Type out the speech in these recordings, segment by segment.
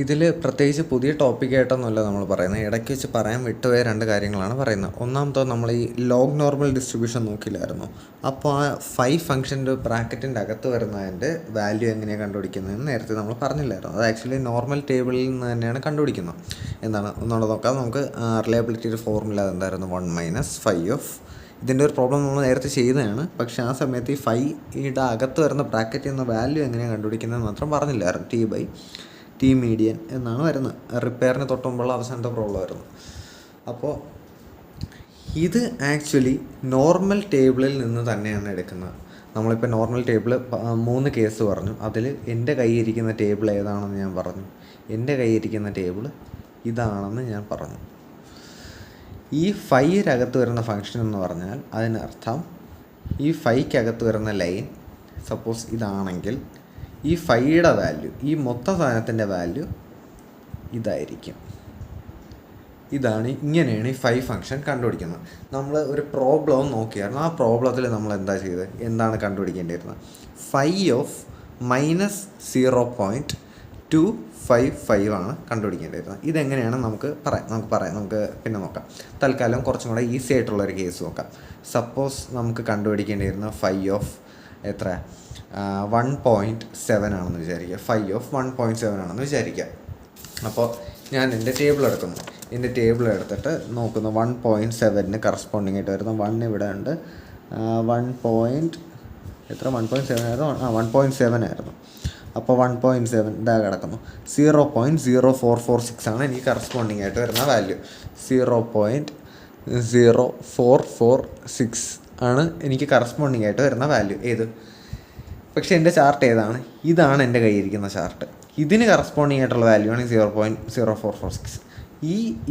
ഇതിൽ പ്രത്യേകിച്ച് പുതിയ ടോപ്പിക്കായിട്ടൊന്നുമല്ല നമ്മൾ പറയുന്നത്. ഇടയ്ക്ക് വെച്ച് പറയാൻ വിട്ടുപോയ രണ്ട് കാര്യങ്ങളാണ് പറയുന്നത്. ഒന്നാമത്തത് നമ്മൾ ഈ ലോഗ് നോർമൽ ഡിസ്ട്രിബ്യൂഷൻ നോക്കില്ലായിരുന്നു. അപ്പോൾ ആ 5 ഫംഗ്ഷൻ്റെ ബ്രാക്കറ്റിൻ്റെ അകത്ത് വരുന്നതിൻ്റെ വാല്യൂ എങ്ങനെയാണ് കണ്ടുപിടിക്കുന്നതെന്ന് നേരത്തെ നമ്മൾ പറഞ്ഞില്ലായിരുന്നു. അത് ആക്ച്വലി നോർമൽ ടേബിളിൽ നിന്ന് തന്നെയാണ് കണ്ടുപിടിക്കുന്നത്. എന്താണ് ഒന്നുകൂടെ നോക്കാം. നമുക്ക് റിലയബിലിറ്റിയുടെ ഫോർമുല എന്തായിരുന്നു? 1 - 5 ഇതിൻ്റെ ഒരു പ്രോബ്ലം നമ്മൾ നേരത്തെ ചെയ്തതാണ്. പക്ഷേ ആ സമയത്ത് ഈ 5യുടെ അകത്ത് വരുന്ന ബ്രാക്കറ്റിൽ നിന്ന് വാല്യൂ എങ്ങനെയാണ് കണ്ടുപിടിക്കുന്നത് മാത്രം പറഞ്ഞില്ലായിരുന്നു. ടി മീഡിയൻ എന്നാണ് വരുന്നത്. റിപ്പയറിന് തൊട്ടുമുമ്പുള്ള അവസാനത്തെ പ്രോബ്ലം ആയിരുന്നു. അപ്പോൾ ഇത് ആക്ച്വലി നോർമൽ ടേബിളിൽ നിന്ന് തന്നെയാണ് എടുക്കുന്നത്. നമ്മളിപ്പോൾ നോർമൽ ടേബിൾ 3 കേസ് പറഞ്ഞു. അതിൽ എൻ്റെ കയ്യിരിക്കുന്ന ടേബിൾ ഏതാണെന്ന് ഞാൻ പറഞ്ഞു. എൻ്റെ കയ്യിരിക്കുന്ന ടേബിൾ ഇതാണെന്ന് ഞാൻ പറഞ്ഞു. ഈ 5-അകത്ത് വരുന്ന ഫംഗ്ഷൻ എന്ന് പറഞ്ഞാൽ അതിനർത്ഥം ഈ 5-ക്കകത്ത് വരുന്ന ലൈൻ സപ്പോസ് ഇതാണെങ്കിൽ ഈ 5യുടെ വാല്യൂ, ഈ മൊത്തം സാധനത്തിൻ്റെ വാല്യൂ ഇതായിരിക്കും. ഇങ്ങനെയാണ് ഈ 5 ഫംഗ്ഷൻ കണ്ടുപിടിക്കുന്നത്. നമ്മൾ ഒരു പ്രോബ്ലം നോക്കിയായിരുന്നു. ആ പ്രോബ്ലത്തിൽ നമ്മൾ എന്താണ് കണ്ടുപിടിക്കേണ്ടിയിരുന്നത്? 5 - 0.255 ആണ് കണ്ടുപിടിക്കേണ്ടിയിരുന്നത്. ഇതെങ്ങനെയാണ് നമുക്ക് പിന്നെ നോക്കാം. തൽക്കാലം കുറച്ചും കൂടെ ഈസി ആയിട്ടുള്ളൊരു കേസ് നോക്കാം. സപ്പോസ് നമുക്ക് കണ്ടുപിടിക്കേണ്ടിയിരുന്ന 1.7 ആണെന്ന് വിചാരിക്കുക. 1.7 ആണെന്ന് വിചാരിക്കുക. അപ്പോൾ ഞാൻ എൻ്റെ ടേബിൾ എടുക്കുന്നു. എൻ്റെ ടേബിൾ എടുത്തിട്ട് നോക്കുന്നു. 1.7 കറസ്പോണ്ടിങ് ആയിട്ട് വരുന്ന 1 ഇവിടെ ഉണ്ട്. 1.7 ആയിരുന്നു. 1.7 ആയിരുന്നു. അപ്പോൾ 1.7 ഇതാ കിടക്കുന്നു. 0.0446 ആണ് എനിക്ക് കറസ്പോണ്ടിങ് ആയിട്ട് വരുന്ന വാല്യൂ. 0.0446 ആണ് എനിക്ക് കറസ്പോണ്ടിങ് ആയിട്ട് വരുന്ന വാല്യൂ. പക്ഷേ എൻ്റെ ചാർട്ട് ഏതാണ്? ഇതാണ് എൻ്റെ കയ്യിരിക്കുന്ന ചാർട്ട്. ഇതിന് കറസ്പോണ്ടിങ് ആയിട്ടുള്ള വാല്യൂ ആണ് 0.0446.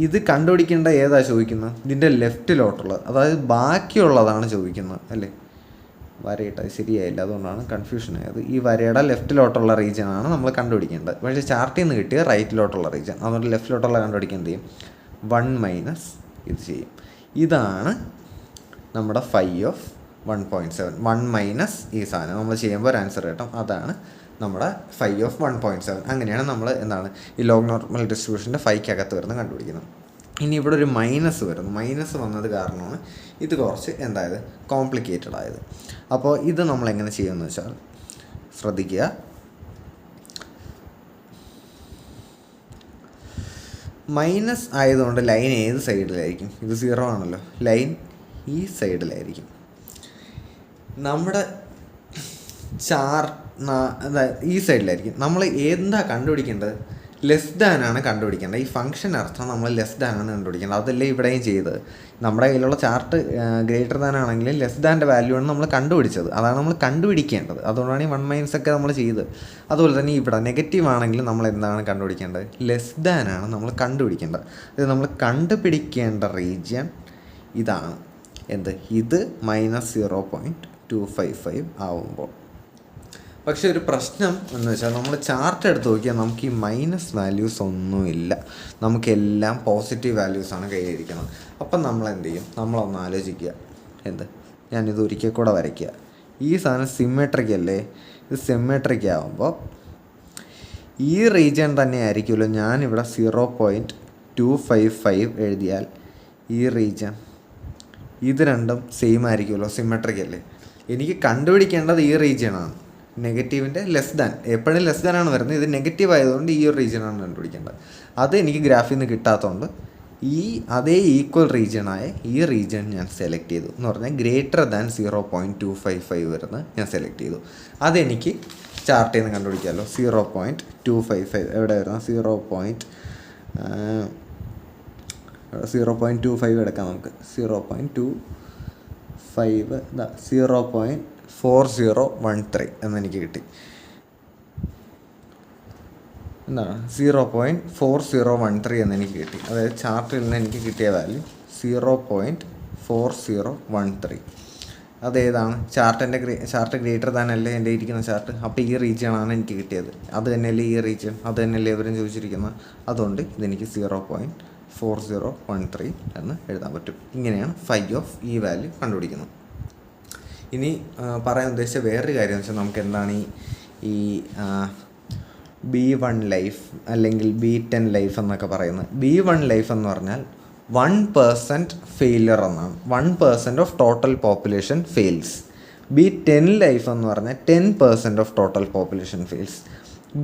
ഇത് കണ്ടുപിടിക്കേണ്ട ചോദിക്കുന്നത്? ഇതിൻ്റെ ലെഫ്റ്റിലോട്ടുള്ളത്, അതായത് ബാക്കിയുള്ളതാണ് ചോദിക്കുന്നത് അല്ലേ? വരയിട്ടത് ശരിയായില്ല, അതുകൊണ്ടാണ് കൺഫ്യൂഷൻ ആയത്. ഈ വരയുടെ ലെഫ്റ്റിലോട്ടുള്ള റീജിയനാണ് നമ്മൾ കണ്ടുപിടിക്കേണ്ടത്. പക്ഷേ ചാർട്ടിൽ നിന്ന് കിട്ടിയ റൈറ്റിലോട്ടുള്ള റീജിയൻ. അതുകൊണ്ട് ലെഫ്റ്റിലോട്ടുള്ള കണ്ടുപിടിക്കാൻ എന്ത് ചെയ്യും? 1 - ഇത് ചെയ്യും. ഇതാണ് നമ്മുടെ 5 1.7. ഈ സാധനം നമ്മൾ ചെയ്യുമ്പോൾ ഒരു ആൻസർ കിട്ടും. അതാണ് നമ്മുടെ 5 1.7. അങ്ങനെയാണ് നമ്മൾ ഈ ലോഗ് നോർമൽ ഡിസ്ട്രിബ്യൂഷൻ്റെ 5-ക്കകത്ത് വരുന്നത് കണ്ടുപിടിക്കുന്നത്. ഇനി ഇവിടെ ഒരു മൈനസ് വരുന്നു. മൈനസ് വന്നത് കാരണമാണ് ഇത് കുറച്ച് കോംപ്ലിക്കേറ്റഡ് ആയത്. അപ്പോൾ ഇത് നമ്മൾ എങ്ങനെ ചെയ്യുമെന്ന് വെച്ചാൽ ശ്രദ്ധിക്കുക. മൈനസ് ആയതുകൊണ്ട് ലൈൻ ഏത് സൈഡിലായിരിക്കും? ഇത് 0 ആണല്ലോ. ലൈൻ ഈ സൈഡിലായിരിക്കും. നമ്മുടെ ഈ സൈഡിലായിരിക്കും. നമ്മൾ എന്താ കണ്ടുപിടിക്കേണ്ടത്? ലെസ് ദാൻ ആണ് കണ്ടുപിടിക്കേണ്ടത്. ഈ ഫംഗ്ഷൻ അർത്ഥം നമ്മൾ ലെസ് ദാൻ ആണ് കണ്ടുപിടിക്കേണ്ടത്. അതല്ലേ ഇവിടെയും ചെയ്തത്. നമ്മുടെ കയ്യിലുള്ള ചാർട്ട് ഗ്രേറ്റർ ദാൻ ആണെങ്കിൽ ലെസ് ദാൻ്റെ വാല്യൂ ആണ് നമ്മൾ കണ്ടുപിടിച്ചത്. അതാണ് നമ്മൾ കണ്ടുപിടിക്കേണ്ടത്. അതുകൊണ്ടാണ് ഈ 1 - ഒക്കെ നമ്മൾ ചെയ്തത്. അതുപോലെ തന്നെ ഇവിടെ നെഗറ്റീവ് ആണെങ്കിൽ നമ്മൾ എന്താണ് കണ്ടുപിടിക്കേണ്ടത്? ലെസ് ദാൻ ആണ് നമ്മൾ കണ്ടുപിടിക്കേണ്ടത്. ഇത് നമ്മൾ കണ്ടുപിടിക്കേണ്ട റീജിയൻ ഇതാണ്. ഇത് -0.255 ആവുമ്പോൾ. പക്ഷേ ഒരു പ്രശ്നം എന്ന് വെച്ചാൽ നമ്മൾ ചാർട്ട് എടുത്ത് നോക്കിയാൽ നമുക്ക് ഈ മൈനസ് വാല്യൂസ് ഒന്നുമില്ല. നമുക്കെല്ലാം പോസിറ്റീവ് വാല്യൂസാണ് കയ്യിരിക്കുന്നത്. അപ്പം നമ്മൾ എന്ത് ചെയ്യും? നമ്മളൊന്ന് ആലോചിക്കുക. ഞാനിത് ഒരിക്കൽ കൂടെ വരയ്ക്കുക. ഈ സാധനം സിമ്മെട്രിക് അല്ലേ? ഇത് സിമ്മെട്രിക് ആകുമ്പോൾ ഈ റീജിയൻ തന്നെ ആയിരിക്കുമല്ലോ. ഞാനിവിടെ 0.255 എഴുതിയാൽ ഈ റീജിയൻ ഇത് രണ്ടും സെയിം ആയിരിക്കുമല്ലോ. സിമ്മെട്രിക് അല്ലേ? എനിക്ക് കണ്ടുപിടിക്കേണ്ടത് ഈ റീജിയനാണ്. നെഗറ്റീവിൻ്റെ ലെസ് ദാൻ എപ്പോഴും ലെസ് ദാൻ ആണ് വരുന്നത്. ഇത് നെഗറ്റീവ് ആയതുകൊണ്ട് ഈ ഒരു റീജിയനാണ് കണ്ടുപിടിക്കേണ്ടത്. അത് എനിക്ക് ഗ്രാഫിൽ നിന്ന് കിട്ടാത്തതുകൊണ്ട് അതേ ഈക്വൽ റീജിയനായ ഈ റീജിയൻ ഞാൻ സെലക്ട് ചെയ്തു. എന്ന് പറഞ്ഞാൽ ഗ്രേറ്റർ ദാൻ 0.255 വരുന്നത് ഞാൻ സെലക്ട് ചെയ്തു. അതെനിക്ക് ചാർട്ടിൽ നിന്ന് കണ്ടുപിടിക്കാമല്ലോ. 0.255 എവിടെ വരുന്നത്? 0.25 എടുക്കാം നമുക്ക്. 0.25 0.4013 എന്നെനിക്ക് കിട്ടി. 0.4013 എന്നെനിക്ക് കിട്ടി. അതായത് ചാർട്ടിൽ നിന്ന് എനിക്ക് കിട്ടിയ വാല്യൂ 0.4013. അതേതാണ്? ചാർട്ട് ഗ്രേറ്റർ ദാൻ അല്ലേ എൻ്റെ ഇരിക്കുന്ന ചാർട്ട്. അപ്പോൾ ഈ റീജിയനാണ് എനിക്ക് കിട്ടിയത്. അത് തന്നെയല്ലേ ഈ റീജിയൻ, അത് തന്നെയല്ലേ ഇവരും ചോദിച്ചിരിക്കുന്നത്. അതുകൊണ്ട് ഇതെനിക്ക് 0.4013 എന്ന് എഴുതാൻ പറ്റും. ഇങ്ങനെയാണ് 5 ഈ വാല്യൂ കണ്ടുപിടിക്കുന്നത്. ഇനി പറയാൻ ഉദ്ദേശിച്ച വേറൊരു കാര്യം എന്ന് വെച്ചാൽ നമുക്ക് എന്താണ് ഈ B1 ലൈഫ് അല്ലെങ്കിൽ B10 ലൈഫ് എന്നൊക്കെ പറയുന്നത്. B1 ലൈഫ് എന്ന് പറഞ്ഞാൽ 1% ഫെയിലിയർ എന്നാണ്. 1% of total population fails. B10 life എന്ന് പറഞ്ഞാൽ 10% of total population fails.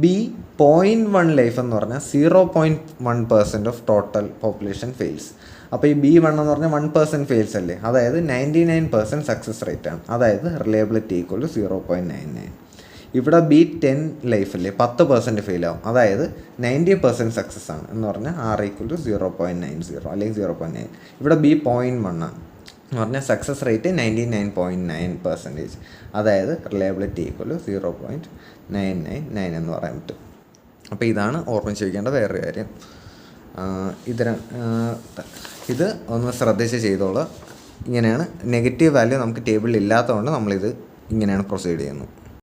B.1 life എന്ന് പറഞ്ഞാൽ 0.1% ഓഫ് ടോട്ടൽ പോപ്പുലേഷൻ ഫെയിൽസ്. അപ്പോൾ ഈ B1 എന്ന് പറഞ്ഞാൽ 1% ഫെയിൽസ് അല്ലേ, അതായത് 99% സക്സസ് റേറ്റ് ആണ്, അതായത് റിലയബിലിറ്റി ഈക്വൽ ടു 0.99. ഇവിടെ B10 ലൈഫല്ലേ 10% ഫെയിൽ ആവും, അതായത് 90% സക്സസ് ആണ് എന്ന് പറഞ്ഞാൽ R ഈക്വൽ ടു 0.90 അല്ലെങ്കിൽ 0.9. ഇവിടെ B.1 ആണ് എന്ന് പറഞ്ഞാൽ സക്സസ് റേറ്റ് 99.9%, അതായത് റിലയബിലിറ്റി ഈക്വൽ ടു 0.999 എന്ന് പറയാൻ പറ്റും. അപ്പോൾ ഇതാണ് ഓർമ്മിച്ച് വയ്ക്കേണ്ട വേറൊരു കാര്യം. ഇത് ഒന്ന് ശ്രദ്ധിച്ച് ചെയ്തോളൂ. ഇങ്ങനെയാണ് നെഗറ്റീവ് വാല്യൂ നമുക്ക് ടേബിളിൽ ഇല്ലാത്തതുകൊണ്ട് നമ്മളിത് ഇങ്ങനെയാണ് പ്രൊസീഡ് ചെയ്യുന്നത്.